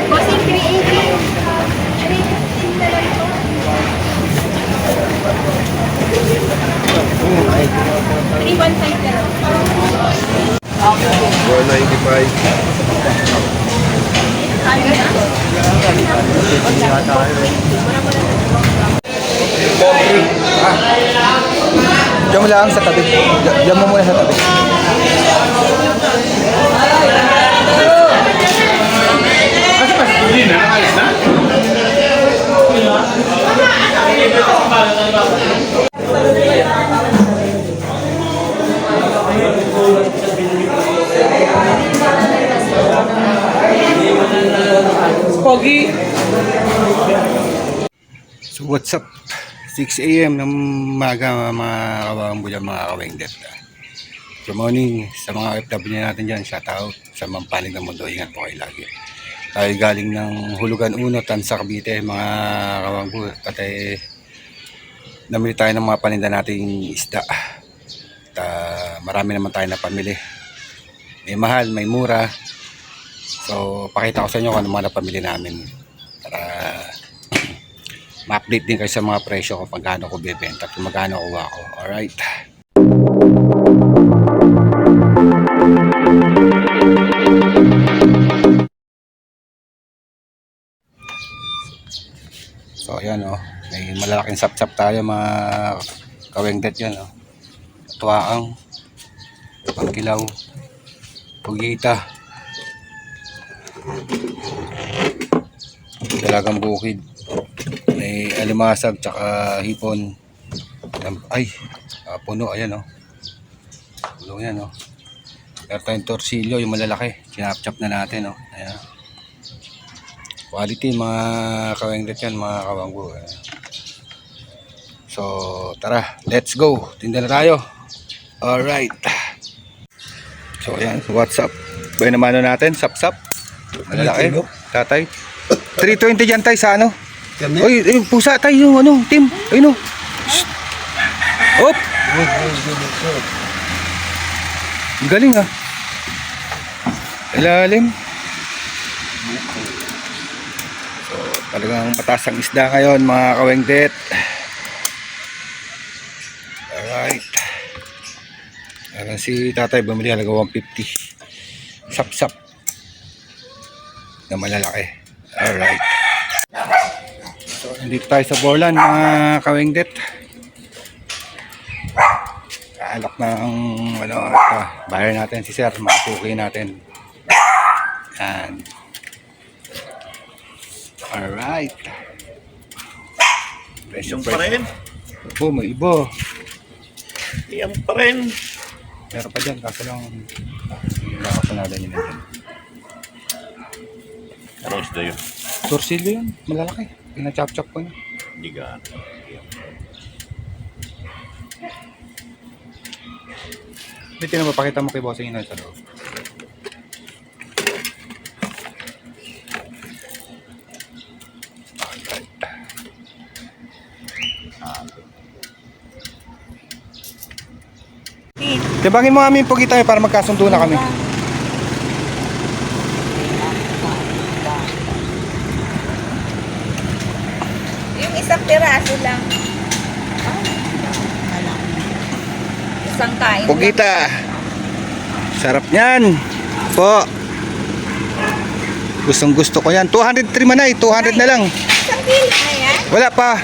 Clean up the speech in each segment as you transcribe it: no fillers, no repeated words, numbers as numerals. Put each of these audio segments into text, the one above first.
Bossing 380. 315 na lang ito. 315 na lang. 195. Diyan mo lang sa tabi. Diyan mo muna sa tabi. Pogi. So what's up? 6 AM ng umaga mga kawang bulan, mga kawengdet. Good morning sa mga OFW natin dyan. Shout out sa mampaling ng mundo. Ingat po kayo lagi. Tayo galing ng Hulugan 1, Tansa, Cavite, mga kawang bulan. Pati namili tayo ng mga paninda nating isda. At marami naman tayo na pamili. May mahal, may mura. So pakita ko sa inyo kung ano mga napamili namin para ma-update din kayo sa mga presyo kung pagkano ko bibenta at kung magkano kuha ko. Alright. So ayan o. May malalaking sap-sap tayo mga kawengdet yan o. Tuwaang, pangkilaw, pugita, dalagang bukid. May alimasag tsaka hipon. Ay, puno, ayan o. Puno yan o. Meron tayong torsilyo, yung malalaki. Kinap-chop na natin o. Ayan. Quality mga kawengdet yan, mga kawanggo. So, tara, let's go. Tinda na tayo. Alright. So, ayan, what's up? Buhay naman natin, sap-sap. Malalaki, tatay. 320 dyan tayo sa ano? Oy, pusa tayo yung ano, Tim. Ayun o. Op. Galing ah. Ilalim. So, talagang mataas ang isda ngayon mga kawengdet. Alright. Ayan si tatay bumili halaga 150. Sap-sap. Na malalaki. Alright. So, nandito tayo sa Borlan mga kawengdet. Alak na ang ano, buyer natin si sir, matukoy natin. Yan. Alright. Yung pa rin. Oh, may iba. Yan pa rin. Meron pa dyan, kaso lang nakasanadan nyo na dyan. Anong isda yun? Torsilyo yun, malalaki. Pinachop-chop ko na. Hindi ka. Dito na mapakita mo kay bossing yun sa loob. Tibangin mo kami yung pugi tayo para magkasundo na kami. Yung isang piraso lang. Isang kain. Pugita. Sarap niyan. Po. Gustong gusto ko yan. 203 manay. 200 na lang. Isang kilo na yan? Wala pa.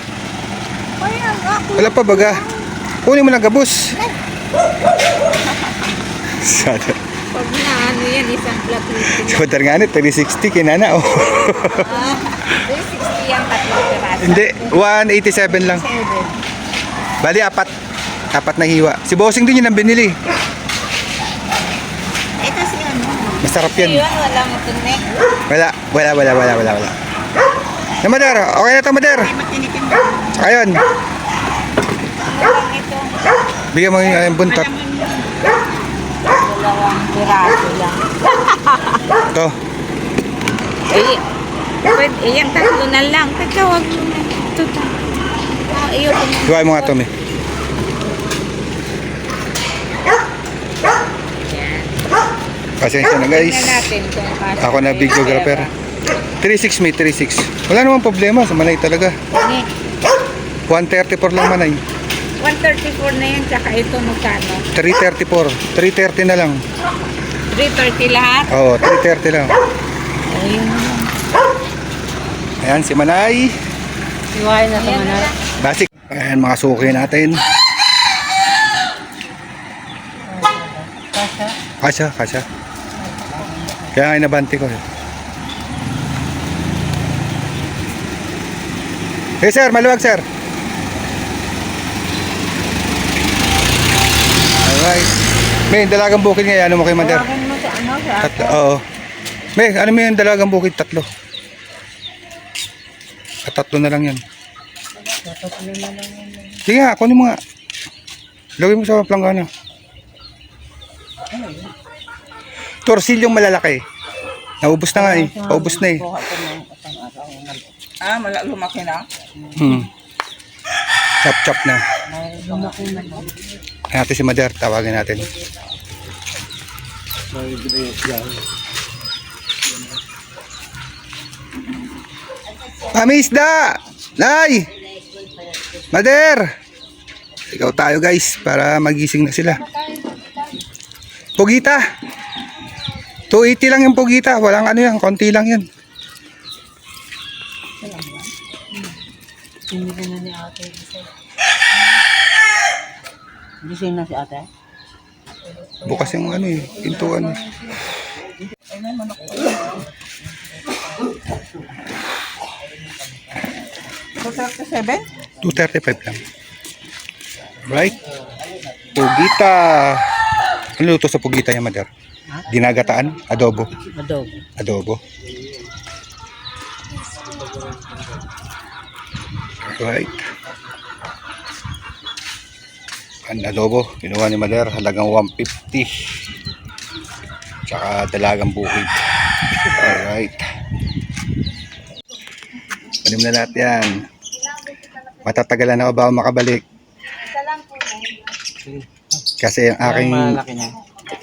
Kaya ako. Wala pa baga. Kunin mo ng gabus. Sana. Pag na ano yan, isang platito. Sudar nga nito. 360 kinana. Oh. 360 yung tatlong piraso. Hindi. 187 lang. 7. Bali, apat. Apat na hiwa. Si bossing din yun ang binili. Eh kasi ano? Masarap yan. Yun, walang tunek. Wala. Na Mader, okay na ito Mader. Ay, matinitin mo. Ayun, Ano lang ito? bigyan mo yung buntot. Dalawang piraso lang. Ito. Eh, pwede, yan tatlo na lang. Tagkawag mo na. Ito ta. Oh, iyo. Hiwain mo nga ito, May. Yan. Pasensya na guys. Tingnan natin kung kasya. Ako na videographer. 3.6 may 3.6. Wala namang problema sa manay talaga. Hindi. 134 lang manay. 134 na yan, tsaka ito magkano? 334. 330 na lang. 330 lahat? Oo, 330 lang. Ayun na lang. Ayan, si Manay. Iwain na sa manay. Basic. Ayan, mga suki natin. Kasha. Kaya nga inabante ko. Hey sir, maluwag sir. Alright. May dalagang bukid ngayon. Ano mo kay Mander? Tawagan mo sa ano? Sa Tatlo, oo. May, ano mo yung dalagang bukid? Tatlo. Tatlo na lang yan. Sige nga, kunin mo nga. Lagay mo sa planggana. Torsil yung malalaki. Naubos na nga eh. Paubos na eh. Lumaki na? Chop na. Natin si Mader, tawagin natin. Kami isda! Nay! Mader! Ikaw tayo guys, para magising na sila. Pugita! 280 lang yung pugita. Walang ano yan, konti lang yan. Gising na si ate? Bukas yung ano eh, pintuan. $235 lang. Right? Pugita. Ano luto sa pugita niya, Mader? Ginagataan? Adobo? Adobo. Right. Ang adobo, kinuha ni Mader, halagang 150. Tsaka dalagang bukid. Alright. Panim na lahat yan. Matatagalan ako ba makabalik? Kasi ang aking...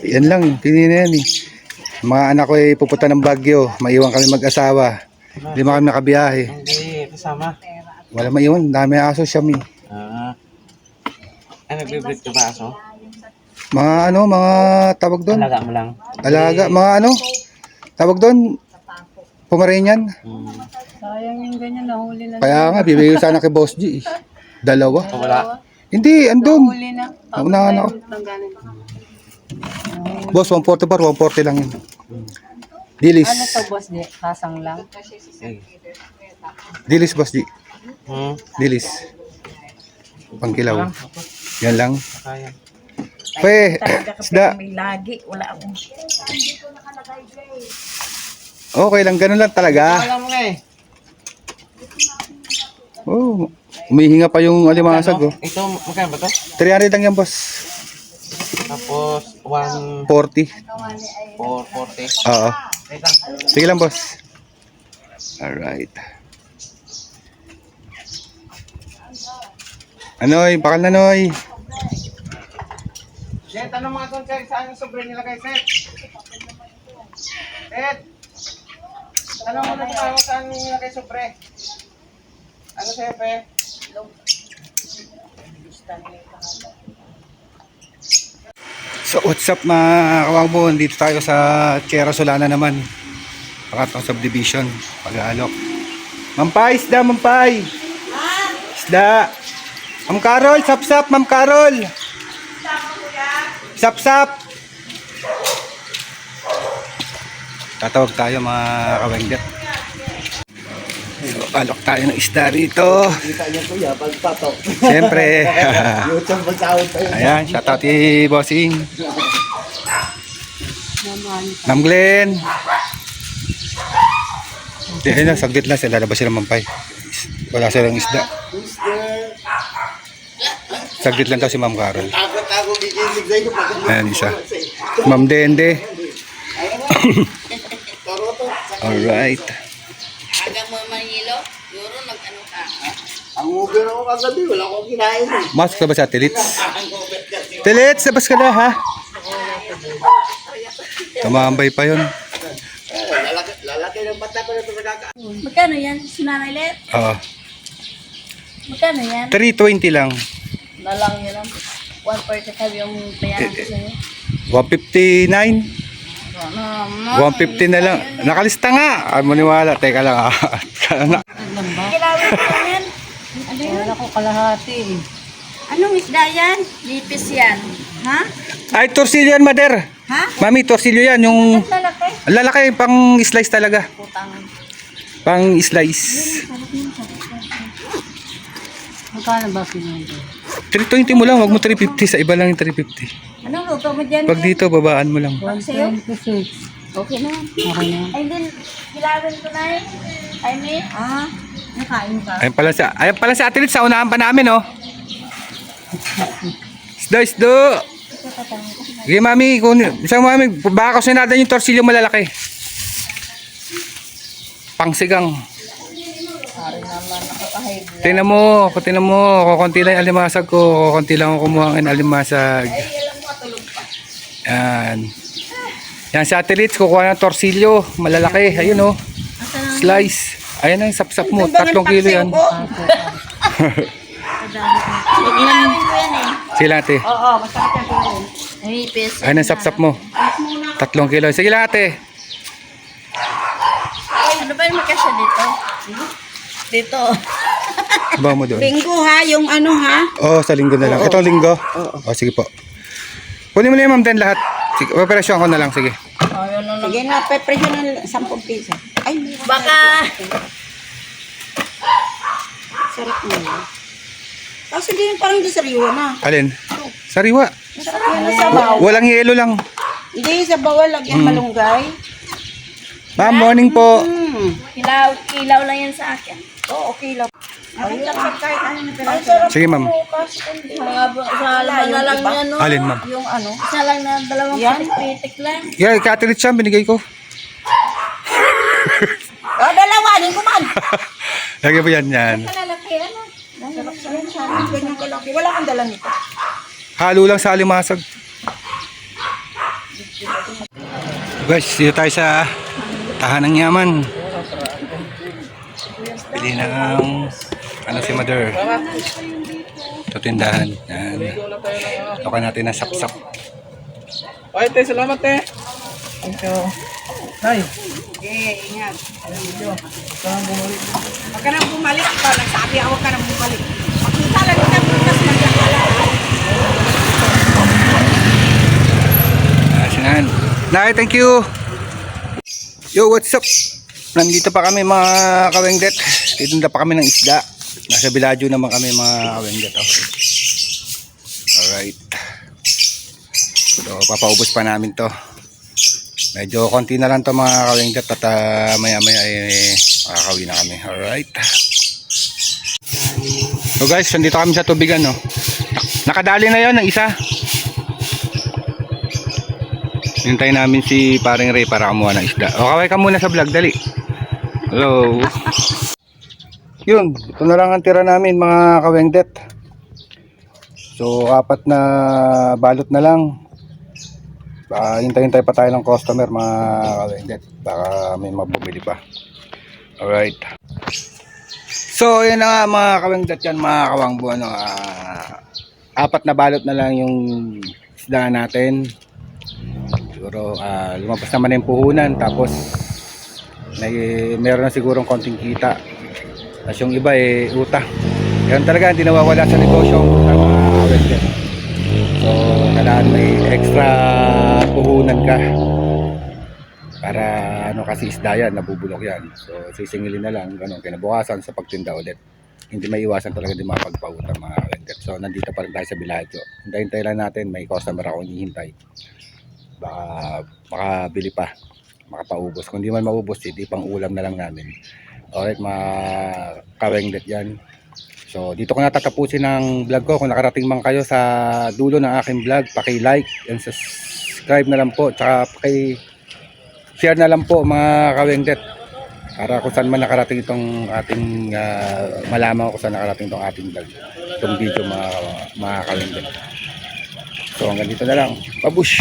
Yan lang, pinin na yan eh. Mga anak ko ay pupunta ng Baguio. Maiwan kami mag-asawa. Hindi kami nakabiyahe. Hindi, kasama. Wala maiwan, dami aso siya mi. Nagbe-breed ka ba aso? Mga ano, mga tawag doon. Alaga mo lang. Alaga, mga ano, tawag doon. Pomeranian. Sayang yung ganyan, nahuli na. Kaya nga, bibigay ko sana kay Boss G eh. Dalawa. Wala. Hindi, andun. Nahuli na. Naunahan ako. Boss, 140 bar, 140 lang yun. Dilis. Ano to boss di? Kasang lang? Dilis, Boss G. Dilis. Ah. Pangkilaw. Yan lang. Kaya. Pe, isda. May lagi, wala akong... Okay lang, ganun lang talaga. Alam mo nga eh. Oh, umihinga pa yung alimasag oh. Ito, magkano ba to? 300 lang yan, boss. Tapos, 40. 440. Oo. Wait lang. Sige lang, boss. Alright. Anoy, bakal na Noy. Sir, tanong mga doon, sir, saan yung sobre nilagay, sir? Sir, tanong mo na kung saan nilagay sobre. Ano, sir, pe? So, what's up mga kawangbo? Dito tayo sa Tierra Solana naman. Pakatong subdivision. Pag-aalok. Mampay, isda, mampay. Isda. Ma'am Carol, sap-sap, Ma'am Carol. Sap-sap. Tatawag tayo mga kawangdet. So, alok tayo ng isda rito. Kita niya kuya, pagpatok. Siyempre. YouTube mag-out tayo. Ayan, shoutout kay Bossing. Ma'am Glenn. Ayun na, saglit lang sila. Lalabas sila mampay. Wala silang isda. Saglit lang daw si Ma'am Carol. Ako gigisig sa'yo pag Ayan, isa. Ma'am Dende. Alright. Agang mo Manilo, Yuro, mag-ano ka? ang uber ako kagabi, wala akong kinain eh. Masok ka ba sa Tilits? Tilits, labas ka na ha? Tumambay pa yun. Lalaki laki ng bata ko na ito nagkakaan. Magkano yan? Sinanay Oo. Magkano yan? 320 lang. Nalang yun lang. 145 yung bayaran ko sa'yo. 159. 150 na lang. Nakalista nga. Ay, maniwala. Teka lang. Kilawin ko yan. Ano yun? Wala ko kalahati eh. Anong isda yan? Lipis yan. Ha? Ay, torsilyo yan, mother. Ha? Mami, torsilyo yan. Yung Lalaki. lalaki, pang slice talaga. Putang. Pang slice. Magkano ba pinag 320 mo lang. Wag mo 350. Sa iba lang yung 350. Anong luto mo dyan? Pag dito, babaan mo lang. Sa'yo? 126. Okay na. Okay na. Ay, din. Kilawin ko na yun. Ay, may. Ah. Nakain ka. Ayun pala si Ate Litz, sa unahan pa namin, oh. Isdo. Sige, mami. Isang mami, baka kasi natin yung torsilyo malalaki. Pangsigang. Tingnan mo. Kukunti lang yung alimasag ko. Kukunti lang ako kumuha ng alimasag. Yan. Yan si Ate Litz, kukuha ng torsilyo. Malalaki. Ayun, oh. Slice. Ayan ang sapsap mo. 3 kilo yan. Kilawin ko yan eh. Sila, ate. Oo, masakit yan kilawin. Lipis. Ayan ang sapsap mo. 3 kilo. Sige lang, ate. Ano ba yung magkasya dito? Dito. Bawa mo doon. Linggo ha, yung ano ha? Oo, sa linggo na lang. Ito linggo? Oo. Sige po. Kunin mo na yung ma'am din lahat. Sige, operasyon ko na lang. Sige. Sige na, pepresyo ng 10 piso. Ay, Baka. sarap mo. Kasi hindi yung parang di sariwa na. Alin? Sariwa. Yan na sabaw. Walang yelo lang. Hindi, sa bawal, lagyan malunggay. Ma'am, morning po. Kilaw lang yan sa akin. Oo, okay lang. Ay, kahit ano na piraso. Sige, ma'am. Sa laman na lang yan, no? Alin, ma'am? Yung ano. Isa lang na dalawang Yan. pitik lang. Yeah, Ate Litz siya, binigay ko. Dalawanin ko man. Lagyan mo yan. Lalaki, ano? Ganyan kalaki. Wala kang dala nito. Halo lang sa alimasag. Guys, dito tayo sa Tahanang Yaman. Pili ng ano si mother. Ito tindahan. Yan. Tukan natin na sapsap. Ay, te, salamat, te. Thank you. Nay. Okay, ingat. Huwag ka nang bumalik pa. Nagsabi ako, huwag ka nang bumalik. Makita lang kita bukas magkakala. Asinan. Nay, thank you. Yo, what's up? Nandito pa kami mga kawengdet. Titinda pa kami ng isda. Nasa Villaggio naman kami mga kawengdet. Oh. Alright. So, papaubos pa namin to. Medyo konti na lang to mga kawengdet at maya maya makakauwi na kami. Alright. So guys, nandito kami sa tubigan. No? Nakadali na yon ng isa. Hintayin namin si paring Ray para kumuha ng isda. O, kaway ka muna sa vlog, dali. Hello. Yun, ito na lang ang tira namin mga kawengdet. So, 4 na balot na lang. Hintayin pa tayo ng customer mga kawengdet. Baka may mabumili pa. Alright. So, yun na nga mga kawengdet yan mga kawangbo. 4 na balot na lang yung isda natin. Siguro lumabas naman na yung puhunan, tapos meron na sigurong konting kita, tapos yung iba utang. Yan talaga, hindi nawawala sa negosyo ang utang mga kawengdet. So kailangan may extra puhunan ka para kasi isda yan, nabubulok yan. So sisingilin na lang ganun, kinabukasan sa pagtinda ulit. Hindi may iwasan talaga di mapagpautang mga kawengdet. So nandito pa rin tayo sa Villaggio. Hintayin lang natin, may customer ako hinihintay. Baka makabili pa, makapaubos. Kung di man maubos, hindi pang ulam na lang namin. Alright mga kawengdet yan. So dito ko natatapusin ang vlog ko. Kung nakarating man kayo sa dulo ng aking vlog, paki-like and subscribe na lang po, tsaka paki-share na lang po mga kawengdet, para kung saan man nakarating itong ating malaman ko kung saan nakarating itong ating vlog, itong video mga kawengdet. So hanggang dito na lang. Babush!